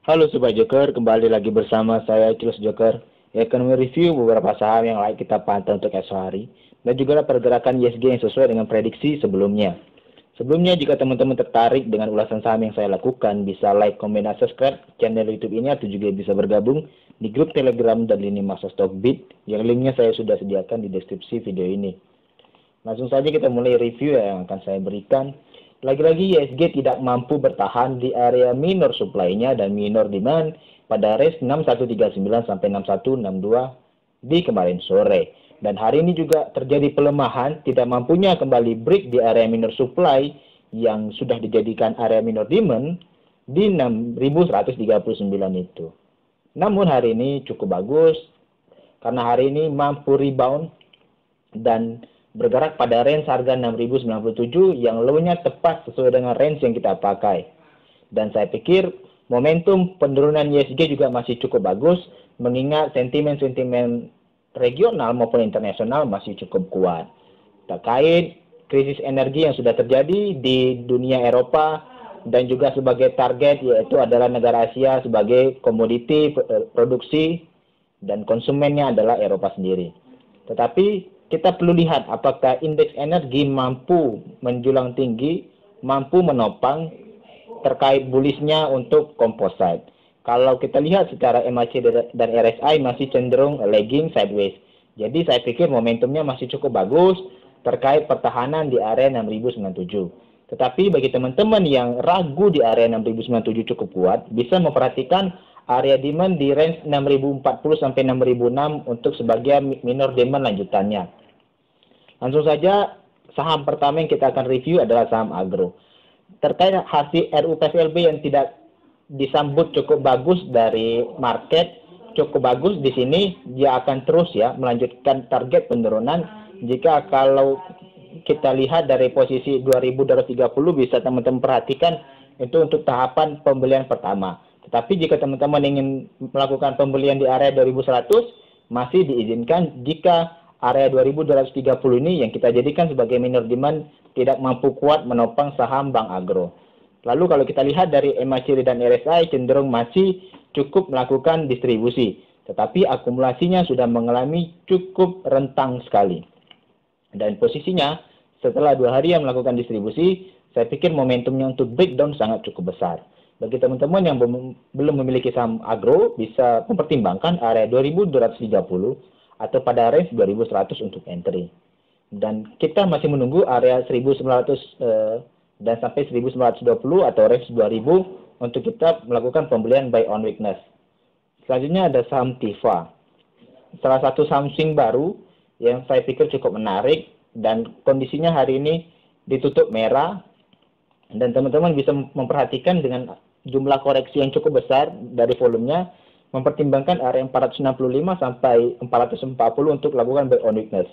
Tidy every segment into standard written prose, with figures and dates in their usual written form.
Halo Sobat Joker, kembali lagi bersama saya Chilus Joker yang akan mereview beberapa saham yang layak kita pantau untuk esok hari dan juga pergerakan ISG yang sesuai dengan prediksi sebelumnya. Sebelumnya, jika teman-teman tertarik dengan ulasan saham yang saya lakukan, bisa like, komen, dan subscribe channel YouTube ini atau juga bisa bergabung di grup Telegram dan lini masa Stockbit yang linknya saya sudah sediakan di deskripsi video ini. Langsung saja kita mulai review yang akan saya berikan. Lagi-lagi ISG tidak mampu bertahan di area minor supply-nya dan minor demand pada range 6139 sampai 6162 di kemarin sore. Dan hari ini juga terjadi pelemahan, tidak mampunya kembali break di area minor supply yang sudah dijadikan area minor demand di 6139 itu. Namun hari ini cukup bagus karena hari ini mampu rebound dan bergerak pada range harga 6097 yang low-nya tepat sesuai dengan range yang kita pakai. Dan saya pikir momentum penurunan ISG juga masih cukup bagus mengingat sentimen-sentimen regional maupun internasional masih cukup kuat. Terkait krisis energi yang sudah terjadi di dunia Eropa dan juga sebagai target yaitu adalah negara Asia sebagai komoditi produksi dan konsumennya adalah Eropa sendiri. Tetapi kita perlu lihat apakah indeks energi mampu menjulang tinggi, mampu menopang terkait bullishnya untuk komposit. Kalau kita lihat secara MACD dan RSI masih cenderung lagging sideways. Jadi saya pikir momentumnya masih cukup bagus terkait pertahanan di area 6097. Tetapi bagi teman-teman yang ragu di area 6097 cukup kuat, bisa memperhatikan area demand di range 6040 sampai 6006 untuk sebagian minor demand lanjutannya. Langsung saja, saham pertama yang kita akan review adalah saham agro. Terkait hasil RUPSLB yang tidak disambut cukup bagus dari market, cukup bagus di sini, dia akan terus ya melanjutkan target penurunan. Jika kalau kita lihat dari posisi 2230 bisa teman-teman perhatikan itu untuk tahapan pembelian pertama. Tetapi jika teman-teman ingin melakukan pembelian di area 2100 masih diizinkan jika area 2230 ini yang kita jadikan sebagai minor demand tidak mampu kuat menopang saham Bank Agro. Lalu kalau kita lihat dari MACD dan RSI cenderung masih cukup melakukan distribusi. Tetapi akumulasinya sudah mengalami cukup rentang sekali. Dan posisinya setelah 2 hari yang melakukan distribusi, saya pikir momentumnya untuk breakdown sangat cukup besar. Bagi teman-teman yang belum memiliki saham agro, bisa mempertimbangkan area 2230 atau pada range 2100 untuk entry. Dan kita masih menunggu area 1900 dan sampai 1920 atau range 2000 untuk kita melakukan pembelian buy on weakness. Selanjutnya ada saham Tifa. Salah satu saham swing baru yang saya pikir cukup menarik dan kondisinya hari ini ditutup merah dan teman-teman bisa memperhatikan dengan jumlah koreksi yang cukup besar dari volumenya, mempertimbangkan area 465 sampai 440 untuk lakukan buy on weakness.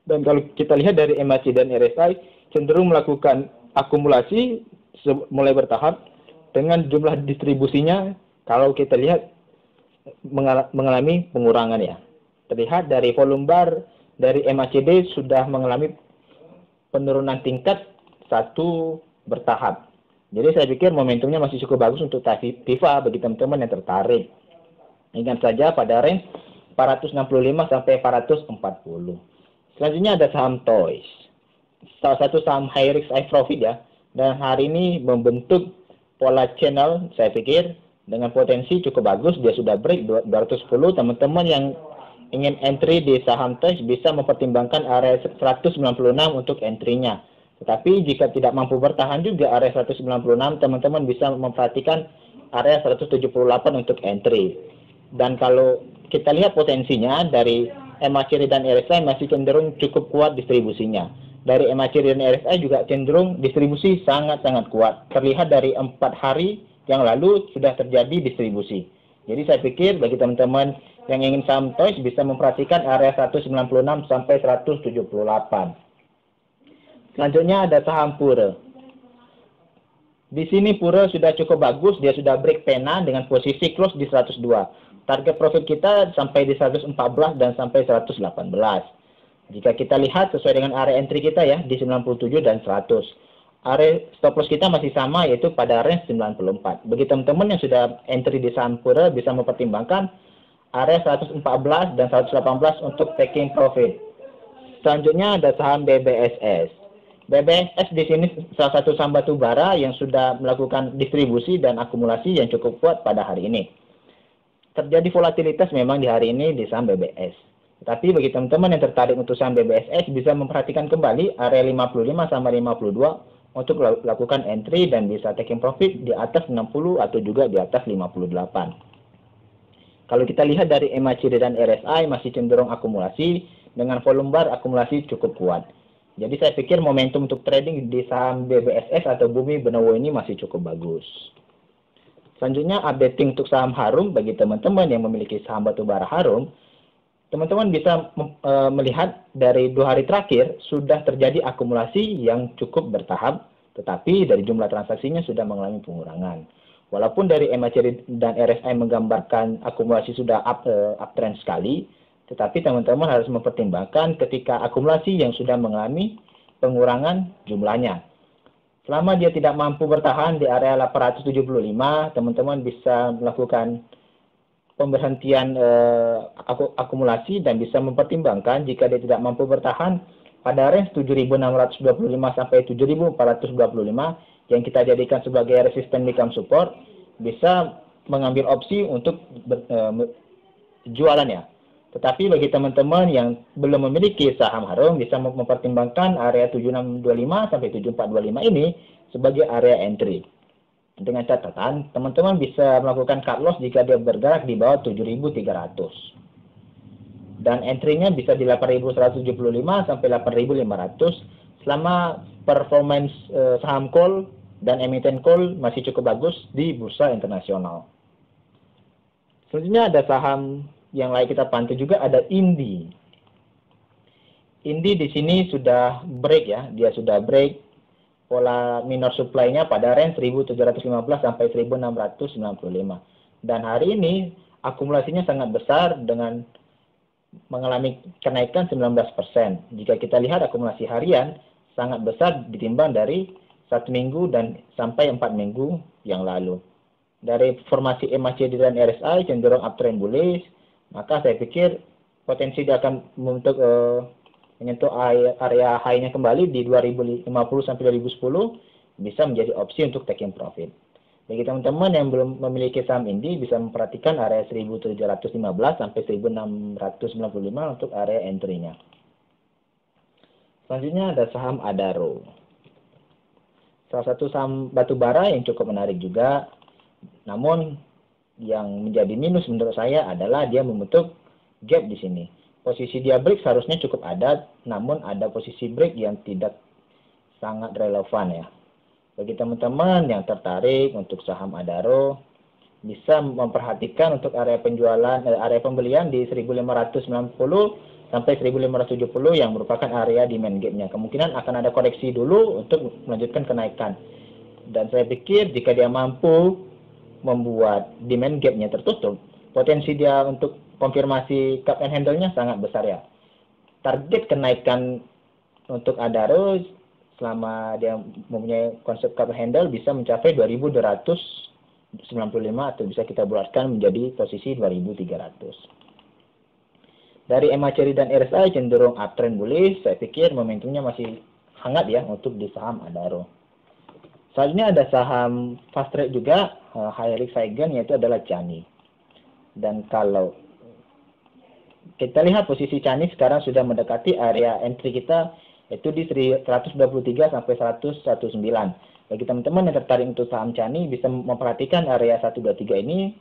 Dan kalau kita lihat dari MACD dan RSI cenderung melakukan akumulasi mulai bertahap dengan jumlah distribusinya kalau kita lihat mengalami pengurangan ya. Terlihat dari volume bar dari MACD sudah mengalami penurunan tingkat satu bertahap. Jadi saya pikir momentumnya masih cukup bagus untuk Tifa bagi teman-teman yang tertarik. Ingat saja pada range 465 sampai 440. Selanjutnya ada saham Toys. Salah satu saham high risk high profit ya. Dan hari ini membentuk pola channel saya pikir dengan potensi cukup bagus. Dia sudah break 210. Teman-teman yang ingin entry di saham Toys bisa mempertimbangkan area 196 untuk entry-nya. Tetapi jika tidak mampu bertahan juga area 196, teman-teman bisa memperhatikan area 178 untuk entry. Dan kalau kita lihat potensinya dari MACD dan RSI masih cenderung cukup kuat distribusinya. Dari MACD dan RSI juga cenderung distribusi sangat-sangat kuat. Terlihat dari 4 hari yang lalu sudah terjadi distribusi. Jadi saya pikir bagi teman-teman yang ingin saham Toys bisa memperhatikan area 196 sampai 178. Selanjutnya ada saham Pura. Di sini Pura sudah cukup bagus, dia sudah break pena dengan posisi close di 102. Target profit kita sampai di 114 dan sampai 118. Jika kita lihat sesuai dengan area entry kita ya di 97 dan 100. area stop loss kita masih sama, yaitu pada range 94. Bagi teman-teman yang sudah entry di saham Pura bisa mempertimbangkan area 114 dan 118 untuk taking profit. Selanjutnya ada saham BBSS. BBSS di sini salah satu saham batu bara yang sudah melakukan distribusi dan akumulasi yang cukup kuat pada hari ini. Terjadi volatilitas memang di hari ini di saham BBS. Tapi bagi teman-teman yang tertarik untuk saham BBSS bisa memperhatikan kembali area 55 sampai 52 untuk lakukan entry dan bisa taking profit di atas 60 atau juga di atas 58. Kalau kita lihat dari MACD dan RSI masih cenderung akumulasi dengan volume bar akumulasi cukup kuat. Jadi saya pikir momentum untuk trading di saham BBSS atau Bumi Benowo ini masih cukup bagus. Selanjutnya updating untuk saham Harum. Bagi teman-teman yang memiliki saham batubara Harum, teman-teman bisa melihat dari 2 hari terakhir sudah terjadi akumulasi yang cukup bertahap, tetapi dari jumlah transaksinya sudah mengalami pengurangan. Walaupun dari MACD dan RSI menggambarkan akumulasi sudah uptrend sekali, tetapi teman-teman harus mempertimbangkan ketika akumulasi yang sudah mengalami pengurangan jumlahnya. Selama dia tidak mampu bertahan di area 875, teman-teman bisa melakukan pemberhentian akumulasi dan bisa mempertimbangkan jika dia tidak mampu bertahan pada range 7.625 sampai 7.425 yang kita jadikan sebagai resisten become support, bisa mengambil opsi untuk jualannya. Tetapi bagi teman-teman yang belum memiliki saham Harum bisa mempertimbangkan area 7625 sampai 7425 ini sebagai area entry. Dengan catatan, teman-teman bisa melakukan cut loss jika dia bergerak di bawah 7.300. Dan entry-nya bisa di 8.175 sampai 8.500 selama performance saham call dan emiten call masih cukup bagus di bursa internasional. Selanjutnya ada saham yang lain kita pantau juga, ada Indi. Indi di sini sudah break ya, dia sudah break pola minor supply-nya pada range 1.715 sampai 1.695. Dan hari ini akumulasinya sangat besar dengan mengalami kenaikan 19%. Jika kita lihat akumulasi harian sangat besar ditimbang dari 1 minggu dan sampai 4 minggu yang lalu. Dari formasi MACD dan RSI cenderung uptrend bullish, maka saya pikir potensi dia akan membentuk menyentuh area high-nya kembali di 2050 sampai 2010 bisa menjadi opsi untuk taking profit. Bagi teman-teman yang belum memiliki saham Indi bisa memperhatikan area 1715 sampai 1695 untuk area entry-nya. Selanjutnya ada saham Adaro. Salah satu saham batubara yang cukup menarik juga, namun yang menjadi minus menurut saya adalah dia membentuk gap di sini. Posisi dia break seharusnya cukup ada, namun ada posisi break yang tidak sangat relevan ya. Bagi teman-teman yang tertarik untuk saham Adaro, bisa memperhatikan untuk area penjualan, area pembelian di 1590 sampai 1570 yang merupakan area demand gap-nya. Kemungkinan akan ada koreksi dulu untuk melanjutkan kenaikan. Dan saya pikir jika dia mampu membuat demand gap-nya tertutup, potensi dia untuk konfirmasi cup and handle-nya sangat besar ya. Target kenaikan untuk Adaro selama dia mempunyai konsep cup and handle bisa mencapai 2295 atau bisa kita bulatkan menjadi posisi 2300. Dari MACD dan RSI cenderung uptrend bullish, saya pikir momentumnya masih hangat ya untuk di saham Adaro. Selanjutnya ada saham fast trade juga, high risk high gain, yaitu adalah Chani. Dan kalau kita lihat posisi Chani sekarang sudah mendekati area entry kita yaitu di 123 sampai 119. Bagi teman-teman yang tertarik untuk saham Chani bisa memperhatikan area 123 ini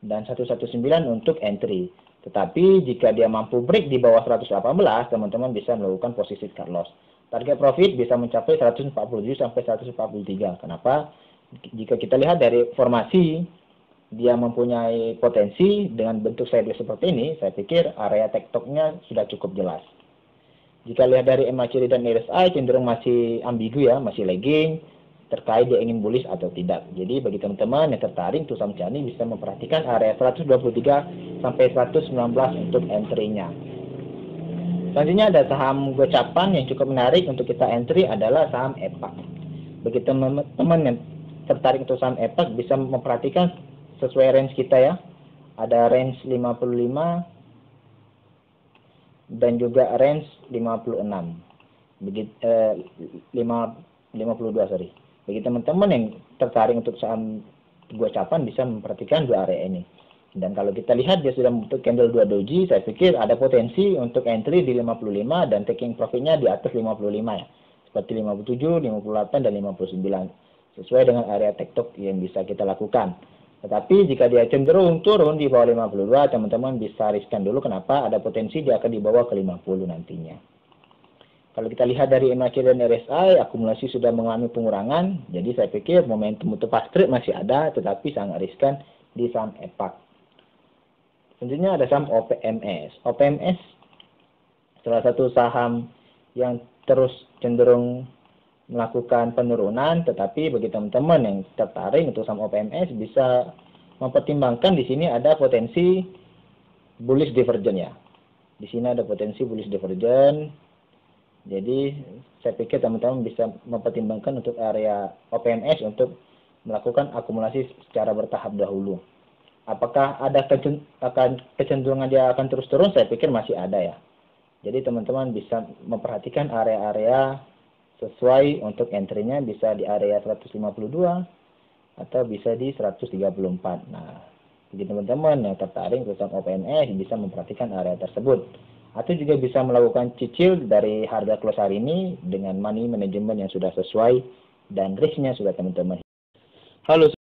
dan 119 untuk entry. Tetapi jika dia mampu break di bawah 118, teman-teman bisa melakukan posisi cut loss. Target profit bisa mencapai 147 sampai 143. Kenapa? Jika kita lihat dari formasi, dia mempunyai potensi dengan bentuk sideways seperti ini, saya pikir area tektoniknya sudah cukup jelas. Jika lihat dari MACD dan RSI cenderung masih ambigu ya, masih lagging terkait dia ingin bullish atau tidak. Jadi bagi teman-teman yang tertarik untuk saham Chani bisa memperhatikan area 123 sampai 119 untuk entry-nya. Selanjutnya ada saham gocapan yang cukup menarik untuk kita entry adalah saham EPAK. Bagi teman-teman yang tertarik untuk saham EPAC bisa memperhatikan sesuai range kita ya. Ada range 55 dan juga range 56. Begitu 52 sorry. Bagi teman-teman yang tertarik untuk saham gocapan bisa memperhatikan dua area ini. Dan kalau kita lihat dia sudah membentuk candle 2 doji, saya pikir ada potensi untuk entry di 55 dan taking profitnya di atas 55 ya. Seperti 57, 58, dan 59. Sesuai dengan area tektok yang bisa kita lakukan. Tetapi jika dia cenderung turun di bawah 52, teman-teman bisa riskan dulu. Kenapa? Ada potensi dia akan dibawa ke 50 nantinya. Kalau kita lihat dari MACD dan RSI, akumulasi sudah mengalami pengurangan. Jadi saya pikir momentum untuk fast trade masih ada, tetapi sangat riskan di saham EPAC. Selanjutnya ada saham OPMS. OPMS salah satu saham yang terus cenderung melakukan penurunan, tetapi bagi teman-teman yang tertarik untuk saham OPMS bisa mempertimbangkan di sini ada potensi bullish divergence ya. Di sini ada potensi bullish divergence. Jadi saya pikir teman-teman bisa mempertimbangkan untuk area OPMS untuk melakukan akumulasi secara bertahap dahulu. Apakah ada kecenderungan dia akan terus turun? Saya pikir masih ada ya. Jadi teman-teman bisa memperhatikan area-area sesuai untuk entry-nya, bisa di area 152 atau bisa di 134. Nah, bagi teman-teman yang tertarik tentang OPMS bisa memperhatikan area tersebut. Atau juga bisa melakukan cicil dari harga close hari ini dengan money management yang sudah sesuai dan risk-nya sudah teman-teman. Halo.